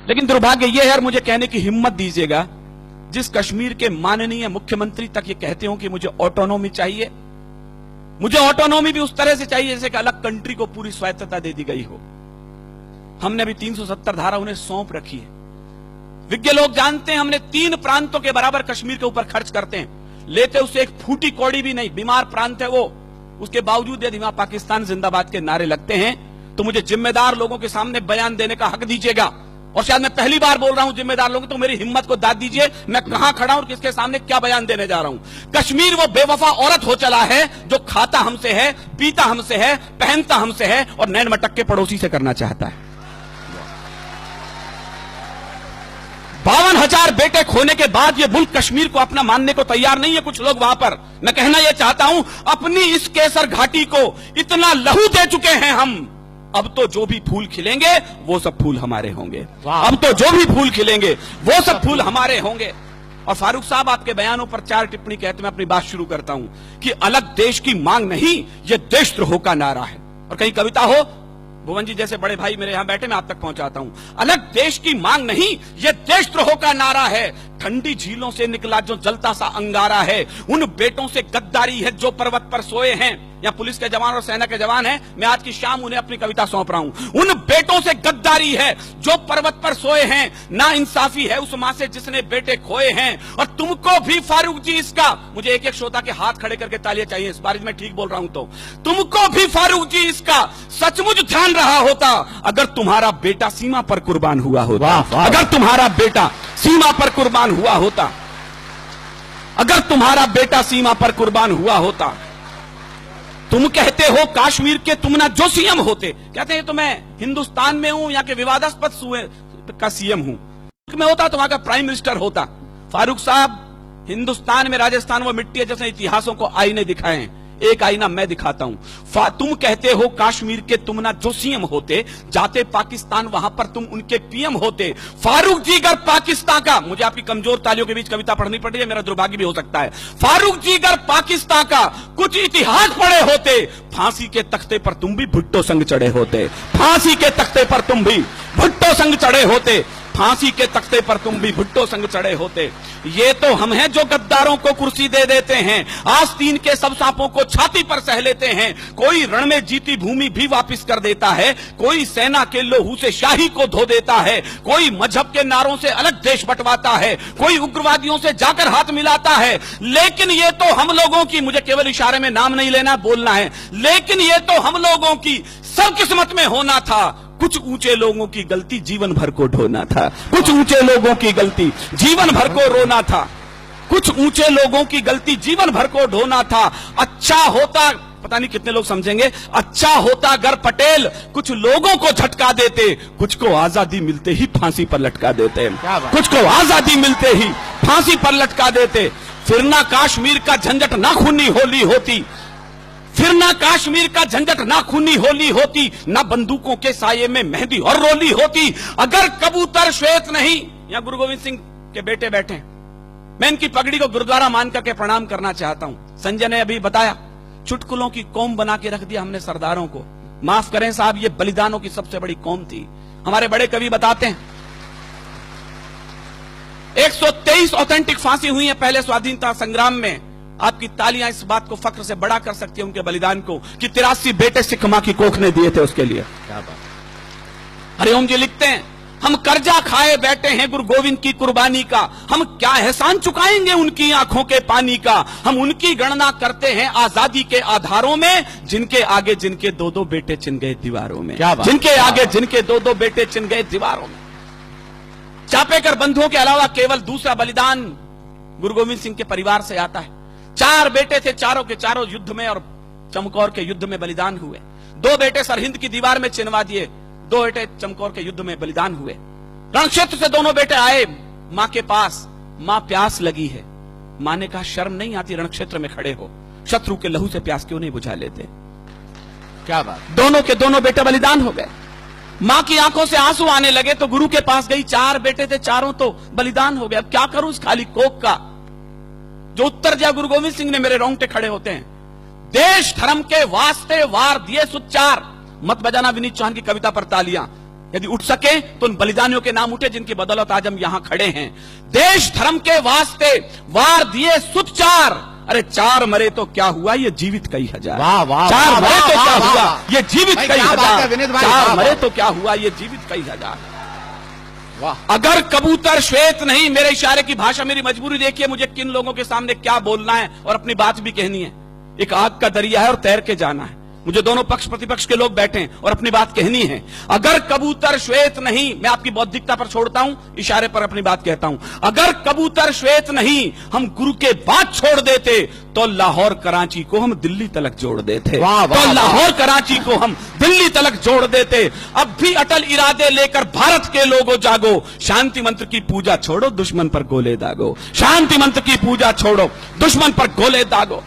लेकिन दुर्भाग्य यह है, और मुझे कहने की हिम्मत दीजिएगा, जिस कश्मीर के माननीय मुख्यमंत्री तक ये कहते हो कि मुझे ऑटोनॉमी चाहिए, मुझे ऑटोनॉमी भी उस तरह से चाहिए जैसे कि अलग कंट्री को पूरी स्वायत्तता दे दी गई हो। हमने अभी 370 धारा उन्हें सौंप रखी है। विज्ञ लोग जानते हैं हमने 3 प्रांतों के बराबर कश्मीर के ऊपर खर्च करते हैं, लेते उसे एक फूटी कौड़ी भी नहीं। बीमार प्रांत है वो, उसके बावजूद यदि वहां पाकिस्तान जिंदाबाद के नारे लगते हैं तो मुझे जिम्मेदार लोगों के सामने बयान देने का हक दीजिएगा। और शायद मैं पहली बार बोल रहा हूं जिम्मेदार लोगों, तो मेरी हिम्मत को दाद दीजिए, मैं कहां खड़ा हूं और किसके सामने क्या बयान देने जा रहा हूं। कश्मीर वो बेवफा औरत हो चला है जो खाता हमसे है, पीता हमसे है, पहनता हमसे है और नैन मटक के पड़ोसी से करना चाहता है। 52,000 बेटे खोने के बाद ये मुल्क कश्मीर को अपना मानने को तैयार नहीं है कुछ लोग वहां पर। मैं कहना यह चाहता हूं, अपनी इस केसर घाटी को इतना लहू दे चुके हैं हम, अब तो जो भी फूल खिलेंगे वो सब फूल हमारे होंगे। अब तो जो भी फूल खिलेंगे वो सब फूल हमारे होंगे। और फारूक साहब, आपके बयानों पर 4 टिप्पणी कहते मैं अपनी बात शुरू करता हूं कि अलग देश की मांग नहीं, यह देशद्रोह का नारा है। और कहीं कविता हो, भुवन जी जैसे बड़े भाई मेरे यहां बैठे, मैं आप तक पहुंचाता हूं। अलग देश की मांग नहीं, यह देशद्रोह का नारा है। ठंडी झीलों से निकला जो जलता सा अंगारा है, उन बेटों से गद्दारी है जो पर्वत पर सोए हैं। या पुलिस के जवान और सेना के जवान हैं, मैं आज की शाम उन्हें अपनी कविता सौंप रहा हूं। उन बेटों से गद्दारी है जो पर्वत पर सोए हैं, ना इंसाफी है उस मां से जिसने बेटे खोए हैं। और तुमको भी फारूक जी इसका, मुझे एक एक श्रोता के हाथ खड़े करके तालियां चाहिए इस बार मैं ठीक बोल रहा हूं तो, तुमको भी फारूक जी इसका सचमुच ध्यान रहा होता अगर तुम्हारा बेटा सीमा पर कुर्बान हुआ होता। अगर तुम्हारा बेटा सीमा पर कुर्बान हुआ होता, अगर तुम्हारा बेटा सीमा पर कुर्बान हुआ होता। तुम कहते हो कश्मीर के तुम ना जो सीएम होते, कहते हैं तो मैं हिंदुस्तान में हूं, यहाँ के विवादास्पद सूबे का सीएम हूं, मैं होता तो वहां का प्राइम मिनिस्टर होता। फारूक साहब, हिंदुस्तान में राजस्थान वो मिट्टी है जिसने इतिहासों को आईने दिखाए हैं, एक आईना मैं दिखाता हूं। तुम कहते हो कश्मीर के तुम ना जो सीएम होते, जाते पाकिस्तान वहां पर तुम उनके पीएम होते। फारूक जी अगर पाकिस्तान का, मुझे आपकी कमजोर तालियों के बीच कविता पढ़नी पड़ रही है, मेरा दुर्भाग्य भी हो सकता है। फारूक जी अगर पाकिस्तान का कुछ इतिहास पढ़े होते, फांसी के तख्ते पर तुम भी भुट्टो संग चढ़े होते। फांसी के तख्ते पर तुम भी भुट्टो संग चढ़े होते। फांसी के तख्ते पर तुम भी भुट्टो संग चढ़े होते। ये तो हम हैं जो गद्दारों को कुर्सी दे देते हैं, आस्तीन के सब सांपों को छाती पर सह लेते हैं। कोई रण में जीती भूमि भी वापस कर देता है, कोई सेना के लोहू से शाही को धो देता है, कोई मजहब के नारों से अलग देश बंटवाता है, कोई उग्रवादियों से जाकर हाथ मिलाता है। लेकिन ये तो हम लोगों की, मुझे केवल इशारे में नाम नहीं लेना, बोलना है, लेकिन ये तो हम लोगों की सब किस्मत में होना था। कुछ ऊंचे लोगों की गलती जीवन भर को ढोना था, कुछ ऊंचे लोगों की गलती जीवन भर को रोना था, कुछ ऊंचे लोगों की गलती जीवन भर को ढोना था। अच्छा होता, पता नहीं कितने लोग समझेंगे, अच्छा होता अगर पटेल कुछ लोगों को झटका देते, कुछ को आजादी मिलते ही फांसी पर लटका देते, कुछ को आजादी मिलते ही फांसी पर लटका देते। फिर ना कश्मीर का झंझट ना खूनी होली होती, फिर ना कश्मीर का झंझट ना खूनी होली होती, ना बंदूकों के साये में मेहंदी और रोली होती। अगर कबूतर श्वेत नहीं, यहां गुरु गोविंद सिंह के बेटे बैठे, मैं इनकी पगड़ी को गुरुद्वारा मान करके प्रणाम करना चाहता हूं। संजय ने अभी बताया, चुटकुलों की कौम बना के रख दिया हमने सरदारों को। माफ करें साहब, ये बलिदानों की सबसे बड़ी कौम थी। हमारे बड़े कवि बताते हैं 123 ऑथेंटिक फांसी हुई है पहले स्वाधीनता संग्राम में। आपकी तालियां इस बात को फख्र से बड़ा कर सकती है उनके बलिदान को कि 83 बेटे सिख मां की कोख ने दिए थे उसके लिए। क्या बात। हरिओम जी लिखते हैं, हम कर्जा खाए बैठे हैं गुरु गोविंद की कुर्बानी का, हम क्या एहसान चुकाएंगे उनकी आंखों के पानी का। हम उनकी गणना करते हैं आजादी के आधारों में, जिनके आगे जिनके 2-2 बेटे चिन गए दीवारों में, जिनके आगे जिनके 2-2 बेटे चिन गए दीवारों में। चापेकर बंधुओं के अलावा केवल दूसरा बलिदान गुरु गोविंद सिंह के परिवार से आता है। 4 बेटे थे, चारों के चारों युद्ध में और चमकौर के युद्ध में बलिदान हुए। 2 बेटे सरहिंद की दीवार में चिनवा दिए, 2 बेटे चमकौर के युद्ध में बलिदान हुए। रणक्षेत्र से दोनों बेटे आए मां के पास, मां प्यास लगी है। मां ने कहा शर्म नहीं आती रणक्षेत्र में खड़े हो, शत्रु के लहू से प्यास क्यों नहीं बुझा लेते। क्या बात। दोनों के दोनों बेटे बलिदान हो गए। मां की आंखों से आंसू आने लगे तो गुरु के पास गई, 4 बेटे थे, चारों तो बलिदान हो गए, अब क्या करूं इस खाली कोख का। जो उत्तर दिया गुरु गोविंद सिंह ने, मेरे रोंगटे खड़े होते हैं। देश धर्म के वास्ते वार दिए सुच्चार, मत बजाना विनीत चौहान की कविता पर तालियां। यदि उठ सके तो उन बलिदानियों के नाम उठे जिनकी बदौलत आज हम यहां खड़े हैं। देश धर्म के वास्ते वार दिए सुत चार, अरे चार मरे तो क्या हुआ, ये जीवित कई हजार। वाह वाह, चार मरे तो क्या हुआ, ये जीवित भाई, कई क्या बात है विनीत हजार। भाई, चार वाह, मरे वाह। तो क्या हुआ, ये जीवित कई हजार। वाह। अगर कबूतर श्वेत नहीं, मेरे इशारे की भाषा, मेरी मजबूरी देखिए मुझे किन लोगों के सामने क्या बोलना है और अपनी बात भी कहनी है। एक आग का दरिया है और तैर के जाना है। मुझे दोनों पक्ष प्रतिपक्ष के लोग बैठे हैं और अपनी बात कहनी है। अगर कबूतर श्वेत नहीं, मैं आपकी बौद्धिकता पर छोड़ता हूं, इशारे पर अपनी बात कहता हूं। अगर कबूतर श्वेत नहीं, हम गुरु के बात छोड़ देते तो लाहौर कराची को हम दिल्ली तलक जोड़ देते। वाह, वाह, तो वाह। लाहौर कराची को हम दिल्ली तलक जोड़ देते। अब भी अटल इरादे लेकर भारत के लोगों जागो, शांति मंत्र की पूजा छोड़ो, दुश्मन पर गोले दागो। शांति मंत्र की पूजा छोड़ो, दुश्मन पर गोले दागो।